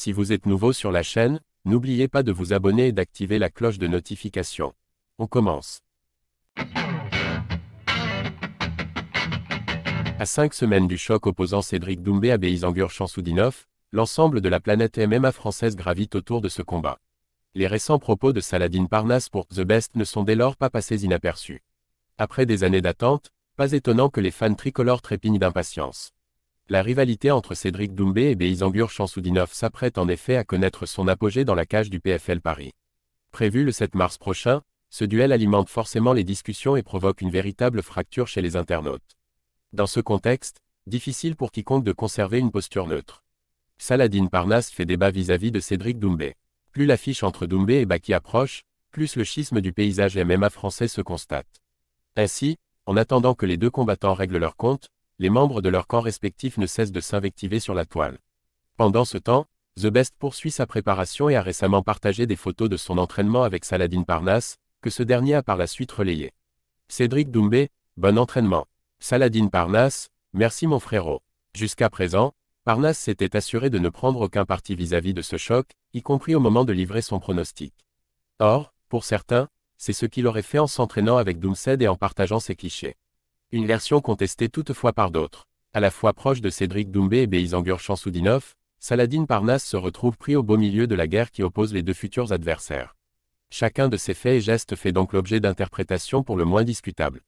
Si vous êtes nouveau sur la chaîne, n'oubliez pas de vous abonner et d'activer la cloche de notification. On commence. À 5 semaines du choc opposant Cédric Doumbé à Beisangur Chamsoudinov, l'ensemble de la planète MMA française gravite autour de ce combat. Les récents propos de Saladin Parnasse pour The Best ne sont dès lors pas passés inaperçus. Après des années d'attente, pas étonnant que les fans tricolores trépignent d'impatience. La rivalité entre Cédric Doumbé et Beisangur Chamsoudinov s'apprête en effet à connaître son apogée dans la cage du PFL Paris. Prévu le 7 mars prochain, ce duel alimente forcément les discussions et provoque une véritable fracture chez les internautes. Dans ce contexte, difficile pour quiconque de conserver une posture neutre. Saladin Parnasse fait débat vis-à-vis de Cédric Doumbé. Plus l'affiche entre Doumbé et Baki approche, plus le schisme du paysage MMA français se constate. Ainsi, en attendant que les deux combattants règlent leur compte, les membres de leurs camps respectifs ne cessent de s'invectiver sur la toile. Pendant ce temps, The Best poursuit sa préparation et a récemment partagé des photos de son entraînement avec Saladin Parnasse, que ce dernier a par la suite relayé. Cédric Doumbé, bon entraînement. Saladin Parnasse, merci mon frérot. Jusqu'à présent, Parnasse s'était assuré de ne prendre aucun parti vis-à-vis de ce choc, y compris au moment de livrer son pronostic. Or, pour certains, c'est ce qu'il aurait fait en s'entraînant avec Doumced et en partageant ses clichés. Une version contestée toutefois par d'autres. À la fois proche de Cédric Doumbé et Beisangur Chamsoudinov, Saladin Parnasse se retrouve pris au beau milieu de la guerre qui oppose les deux futurs adversaires. Chacun de ses faits et gestes fait donc l'objet d'interprétations pour le moins discutables.